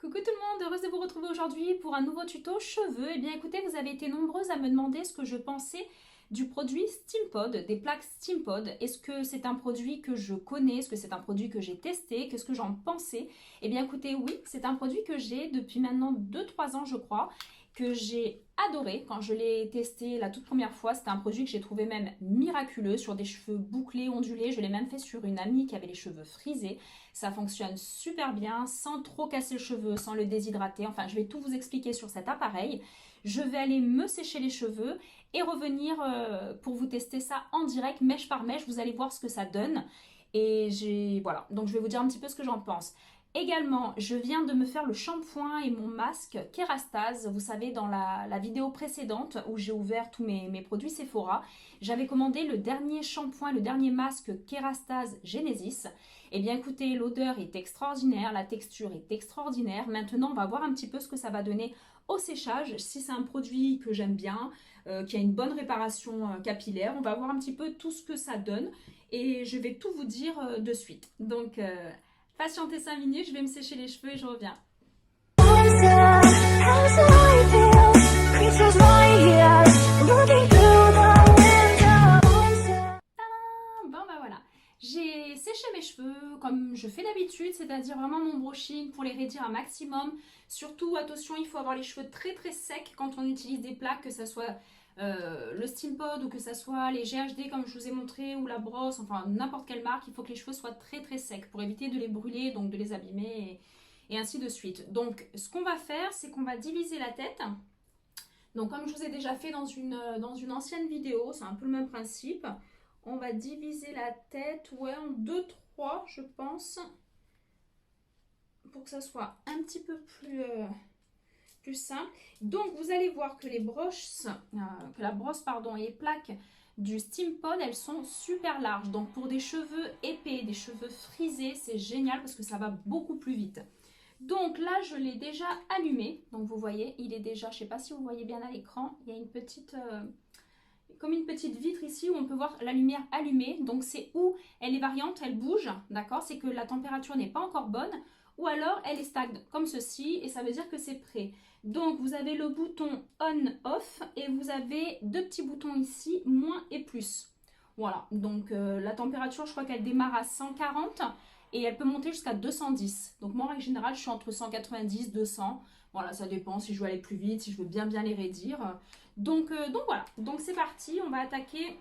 Coucou tout le monde, heureuse de vous retrouver aujourd'hui pour un nouveau tuto cheveux. Eh bien écoutez, vous avez été nombreuses à me demander ce que je pensais du produit Steampod, des plaques Steampod. Est-ce que c'est un produit que je connais? Est-ce que c'est un produit que j'ai testé? Qu'est-ce que j'en pensais? Eh bien écoutez, oui, c'est un produit que j'ai depuis maintenant 2-3 ans je crois, que j'ai adoré quand je l'ai testé la toute première fois. C'était un produit que j'ai trouvé même miraculeux sur des cheveux bouclés, ondulés. Je l'ai même fait sur une amie qui avait les cheveux frisés. Ça fonctionne super bien, sans trop casser le cheveu, sans le déshydrater. Enfin, je vais tout vous expliquer sur cet appareil. Je vais aller me sécher les cheveux et revenir pour vous tester ça en direct, mèche par mèche. Vous allez voir ce que ça donne. Et voilà, donc je vais vous dire un petit peu ce que j'en pense. Également, je viens de me faire le shampoing et mon masque Kerastase. Vous savez, dans la vidéo précédente où j'ai ouvert tous mes produits Sephora, j'avais commandé le dernier shampoing, le dernier masque Kerastase Genesis. Eh bien écoutez, l'odeur est extraordinaire, la texture est extraordinaire. Maintenant, on va voir un petit peu ce que ça va donner au séchage. Si c'est un produit que j'aime bien, qui a une bonne réparation capillaire, on va voir un petit peu tout ce que ça donne. Et je vais tout vous dire de suite. Donc, patientez 5 minutes, je vais me sécher les cheveux et je reviens. Bon bah voilà, j'ai séché mes cheveux comme je fais d'habitude, c'est-à-dire vraiment mon brushing pour les raidir un maximum. Surtout, attention, il faut avoir les cheveux très très secs quand on utilise des plaques, que ce soit le Steampod ou que ce soit les GHD comme je vous ai montré ou la brosse, enfin n'importe quelle marque. Il faut que les cheveux soient très très secs pour éviter de les brûler, donc de les abîmer et ainsi de suite. Donc ce qu'on va faire, c'est qu'on va diviser la tête. Donc comme je vous ai déjà fait dans une ancienne vidéo, c'est un peu le même principe. On va diviser la tête, ouais, en 2-3 je pense, pour que ça soit un petit peu plus simple. Donc vous allez voir que la brosse pardon, et les plaques du Steampod, elles sont super larges. Donc pour des cheveux épais, des cheveux frisés, c'est génial parce que ça va beaucoup plus vite. Donc là, je l'ai déjà allumé. Donc vous voyez, il est déjà, je ne sais pas si vous voyez bien à l'écran, il y a une petite, comme une petite vitre ici où on peut voir la lumière allumée. Donc c'est où elle est variante, elle bouge, d'accord? C'est que la température n'est pas encore bonne. Ou alors elle est stagne comme ceci et ça veut dire que c'est prêt. Donc vous avez le bouton on-off et vous avez deux petits boutons ici, moins et plus. Voilà, donc la température, je crois qu'elle démarre à 140 et elle peut monter jusqu'à 210. Donc moi en règle générale, je suis entre 190 et 200. Voilà, ça dépend si je veux aller plus vite, si je veux bien les raidir. Donc voilà, donc c'est parti, on va attaquer.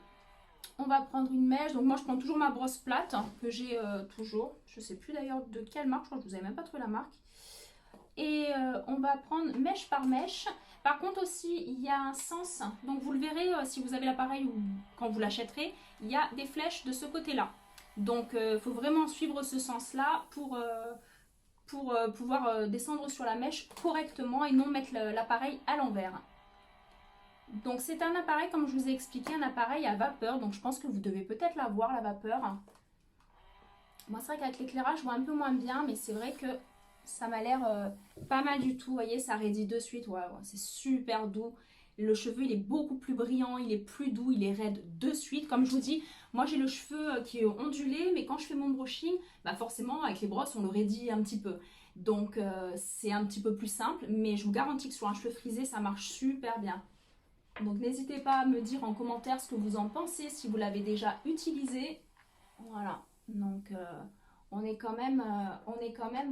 On va prendre une mèche. Donc moi je prends toujours ma brosse plate que j'ai toujours. Je ne sais plus d'ailleurs de quelle marque, je crois que je vous avais même pas trouvé la marque. Et on va prendre mèche par mèche. Par contre aussi, il y a un sens. Donc vous le verrez si vous avez l'appareil ou quand vous l'achèterez, il y a des flèches de ce côté-là. Donc il faut vraiment suivre ce sens-là pour pouvoir descendre sur la mèche correctement et non mettre l'appareil à l'envers. Donc c'est un appareil, comme je vous ai expliqué, un appareil à vapeur. Donc je pense que vous devez peut-être la voir, la vapeur. Moi c'est vrai qu'avec l'éclairage je vois un peu moins bien, mais c'est vrai que ça m'a l'air pas mal du tout. Vous voyez, ça raidit de suite. Ouais, c'est super doux. Le cheveu, il est beaucoup plus brillant, il est plus doux, il est raide de suite. Comme je vous dis, moi j'ai le cheveu qui est ondulé, mais quand je fais mon brushing, bah forcément avec les brosses on le raidit un petit peu. Donc c'est un petit peu plus simple, mais je vous garantis que sur un cheveu frisé ça marche super bien. Donc n'hésitez pas à me dire en commentaire ce que vous en pensez, si vous l'avez déjà utilisé. Voilà, donc on est quand même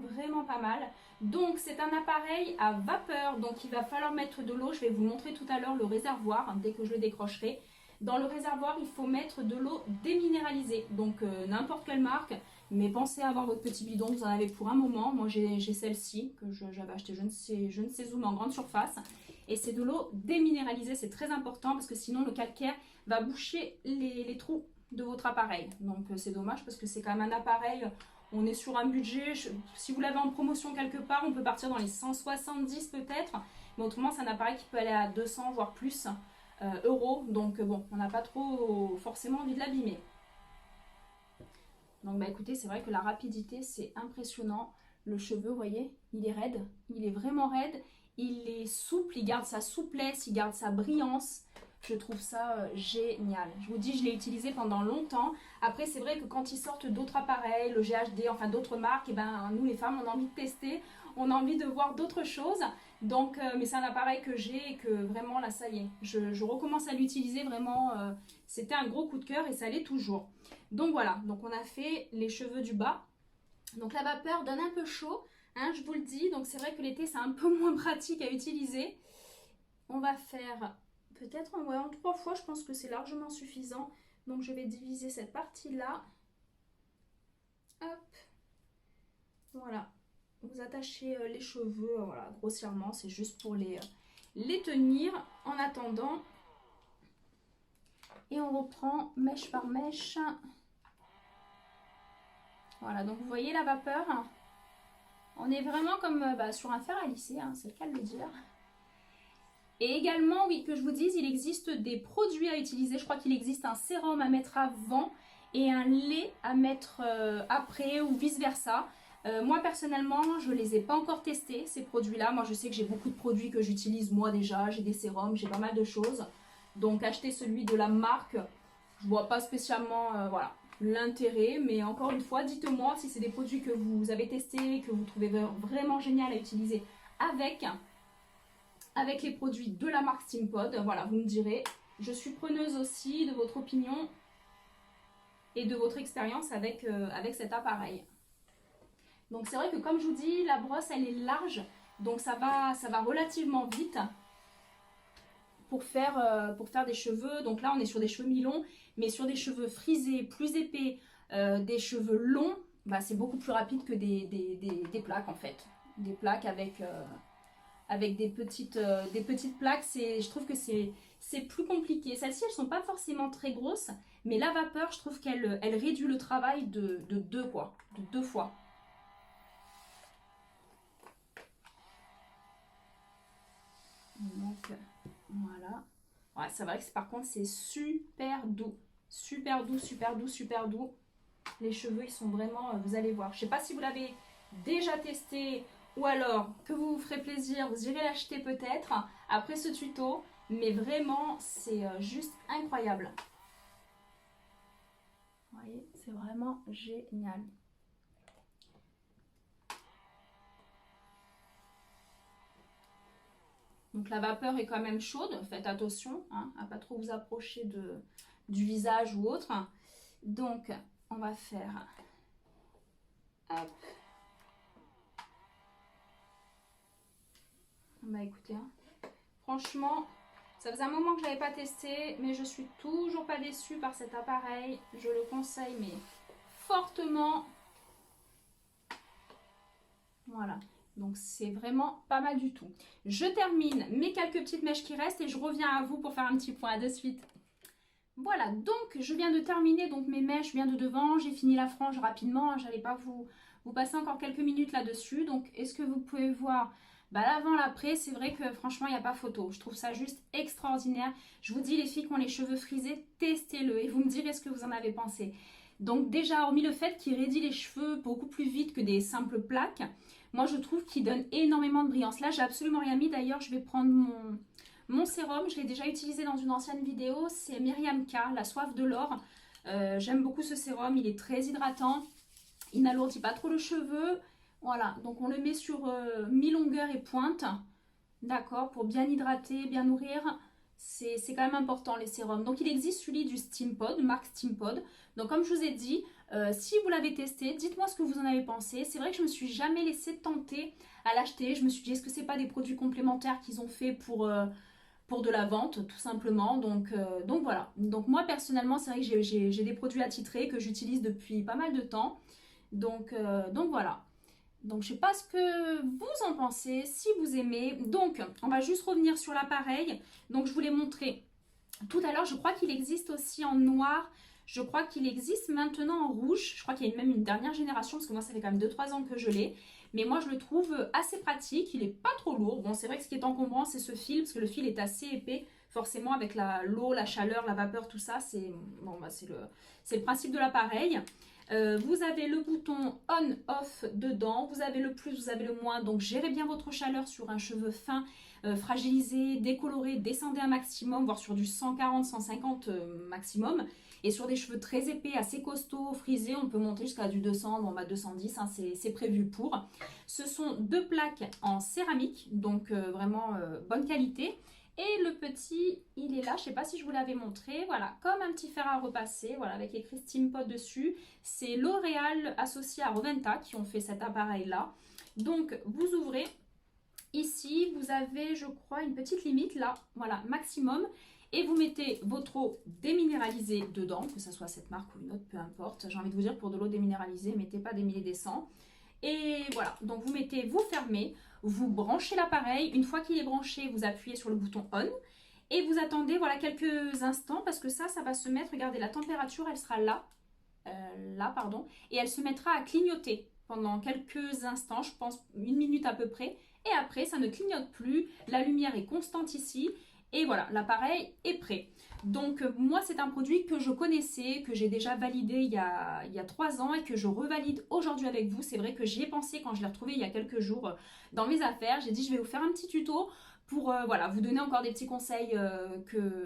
vraiment pas mal. Donc c'est un appareil à vapeur, donc il va falloir mettre de l'eau. Je vais vous montrer tout à l'heure le réservoir, hein, dès que je le décrocherai. Dans le réservoir, il faut mettre de l'eau déminéralisée, donc n'importe quelle marque. Mais pensez à avoir votre petit bidon, vous en avez pour un moment. Moi j'ai celle-ci que j'avais acheté je ne sais où, mais en grande surface. Et c'est de l'eau déminéralisée, c'est très important parce que sinon le calcaire va boucher les trous de votre appareil. Donc c'est dommage parce que c'est quand même un appareil, on est sur un budget, si vous l'avez en promotion quelque part, on peut partir dans les 170 peut-être. Mais autrement c'est un appareil qui peut aller à 200 voire plus euros. Donc bon, on n'a pas trop forcément envie de l'abîmer. Donc bah écoutez, c'est vrai que la rapidité c'est impressionnant. Le cheveu, vous voyez, il est raide, il est vraiment raide. Il est souple, il garde sa souplesse, il garde sa brillance. Je trouve ça génial. Je vous dis, je l'ai utilisé pendant longtemps. Après, c'est vrai que quand ils sortent d'autres appareils, le GHD, enfin d'autres marques, et ben nous les femmes, on a envie de tester, on a envie de voir d'autres choses. Donc, mais c'est un appareil que j'ai et que vraiment là, ça y est, je recommence à l'utiliser vraiment. C'était un gros coup de cœur et ça l'est toujours. Donc voilà, donc on a fait les cheveux du bas. Donc la vapeur donne un peu chaud, hein, je vous le dis. Donc c'est vrai que l'été, c'est un peu moins pratique à utiliser. On va faire peut-être en 3 fois, je pense que c'est largement suffisant. Donc je vais diviser cette partie-là. Hop. Voilà. Vous attachez les cheveux, voilà, grossièrement, c'est juste pour les tenir en attendant. Et on reprend mèche par mèche. Voilà, donc vous voyez la vapeur. On est vraiment comme sur un fer à lisser, hein, c'est le cas de le dire. Et également, oui, que je vous dise, il existe des produits à utiliser. Je crois qu'il existe un sérum à mettre avant et un lait à mettre après ou vice-versa. Moi, personnellement, je ne les ai pas encore testés, ces produits-là. Moi, je sais que j'ai beaucoup de produits que j'utilise moi déjà. J'ai des sérums, j'ai pas mal de choses. Donc, acheter celui de la marque, je ne vois pas spécialement voilà, l'intérêt. Mais encore une fois, dites-moi si c'est des produits que vous avez testés, que vous trouvez vraiment génial à utiliser avec les produits de la marque Steampod. Voilà, vous me direz. Je suis preneuse aussi de votre opinion et de votre expérience avec cet appareil. Donc c'est vrai que comme je vous dis, la brosse elle est large, donc ça va relativement vite pour faire des cheveux. Donc là on est sur des cheveux mi-longs, mais sur des cheveux frisés, plus épais, des cheveux longs, bah, c'est beaucoup plus rapide que des plaques en fait. Des plaques avec des petites plaques, je trouve que c'est plus compliqué. Celles-ci, elles sont pas forcément très grosses, mais la vapeur, je trouve qu'elle réduit le travail de deux fois. Donc, voilà. Ouais, c'est vrai que par contre, c'est super doux. Super doux, super doux, super doux. Les cheveux, ils sont vraiment, vous allez voir. Je sais pas si vous l'avez déjà testé ou alors que vous vous ferez plaisir, vous irez l'acheter peut-être après ce tuto. Mais vraiment, c'est juste incroyable. Vous voyez, c'est vraiment génial. Donc la vapeur est quand même chaude, faites attention hein, à pas trop vous approcher du visage ou autre. Donc on va faire, hop. Bah écoutez, hein, franchement, ça faisait un moment que je l'avais pas testé, mais je suis toujours pas déçue par cet appareil. Je le conseille mais fortement. Voilà. Donc c'est vraiment pas mal du tout. Je termine mes quelques petites mèches qui restent et je reviens à vous pour faire un petit point. À de suite. Voilà, donc je viens de terminer donc mes mèches bien de devant. J'ai fini la frange rapidement. J'allais pas vous passer encore quelques minutes là-dessus. Donc est-ce que vous pouvez voir l'avant, l'après? C'est vrai que franchement il n'y a pas photo. Je trouve ça juste extraordinaire. Je vous dis les filles qui ont les cheveux frisés, testez-le et vous me direz ce que vous en avez pensé. Donc déjà, hormis le fait qu'il raidit les cheveux beaucoup plus vite que des simples plaques, moi je trouve qu'il donne énormément de brillance. Là j'ai absolument rien mis, d'ailleurs je vais prendre mon sérum, je l'ai déjà utilisé dans une ancienne vidéo, c'est Myriam K, la soif de l'or. J'aime beaucoup ce sérum, il est très hydratant, il n'alourdit pas trop le cheveu. Voilà, donc on le met sur mi-longueur et pointe, d'accord, pour bien hydrater, bien nourrir. C'est quand même important les sérums. Donc il existe celui du Steampod, marque Steampod. Donc comme je vous ai dit, si vous l'avez testé, dites-moi ce que vous en avez pensé. C'est vrai que je me suis jamais laissée tenter à l'acheter. Je me suis dit, est-ce que c'est pas des produits complémentaires qu'ils ont fait pour de la vente, tout simplement. Donc voilà. Donc moi personnellement, c'est vrai que j'ai des produits attitrés que j'utilise depuis pas mal de temps. Donc voilà. Donc, je ne sais pas ce que vous en pensez, si vous aimez. Donc, on va juste revenir sur l'appareil. Donc, je vous l'ai montré tout à l'heure. Je crois qu'il existe aussi en noir. Je crois qu'il existe maintenant en rouge. Je crois qu'il y a même une dernière génération, parce que moi, ça fait quand même 2-3 ans que je l'ai. Mais moi, je le trouve assez pratique. Il n'est pas trop lourd. Bon, c'est vrai que ce qui est encombrant, c'est ce fil, parce que le fil est assez épais. Forcément, avec l'eau, la chaleur, la vapeur, tout ça, c'est le principe de l'appareil. Vous avez le bouton on-off dedans, vous avez le plus, vous avez le moins, donc gérez bien votre chaleur sur un cheveu fin, fragilisé, décoloré, descendez un maximum, voire sur du 140-150 maximum. Et sur des cheveux très épais, assez costauds, frisés, on peut monter jusqu'à du 200, bon bah 210, hein, c'est prévu pour. Ce sont 2 plaques en céramique, donc vraiment bonne qualité. Et le petit, il est là, je ne sais pas si je vous l'avais montré, voilà, comme un petit fer à repasser, voilà, avec écrit Steampod dessus. C'est L'Oréal associé à Roventa qui ont fait cet appareil-là. Donc, vous ouvrez, ici, vous avez, je crois, une petite limite, là, voilà, maximum. Et vous mettez votre eau déminéralisée dedans, que ce soit cette marque ou une autre, peu importe. J'ai envie de vous dire, pour de l'eau déminéralisée, mettez pas des millidécents. Et voilà, donc vous mettez, vous fermez, vous branchez l'appareil. Une fois qu'il est branché, vous appuyez sur le bouton on et vous attendez voilà quelques instants parce que ça va se mettre, regardez, la température, elle sera là, pardon, et elle se mettra à clignoter pendant quelques instants, je pense 1 minute à peu près. Et après, ça ne clignote plus, la lumière est constante ici et voilà, l'appareil est prêt. Donc moi c'est un produit que je connaissais, que j'ai déjà validé il y a 3 ans et que je revalide aujourd'hui avec vous. C'est vrai que j'y ai pensé quand je l'ai retrouvé il y a quelques jours dans mes affaires. J'ai dit je vais vous faire un petit tuto pour voilà, vous donner encore des petits conseils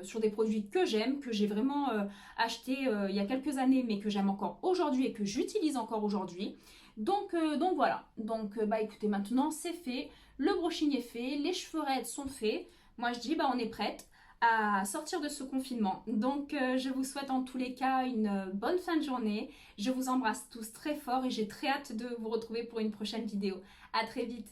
sur des produits que j'aime, que j'ai vraiment acheté il y a quelques années mais que j'aime encore aujourd'hui et que j'utilise encore aujourd'hui. Donc voilà, donc bah écoutez, maintenant c'est fait, le brushing est fait, les cheveux raides sont faits. Moi je dis bah on est prête à sortir de ce confinement. Donc je vous souhaite en tous les cas une bonne fin de journée. Je vous embrasse tous très fort et j'ai très hâte de vous retrouver pour une prochaine vidéo. À très vite.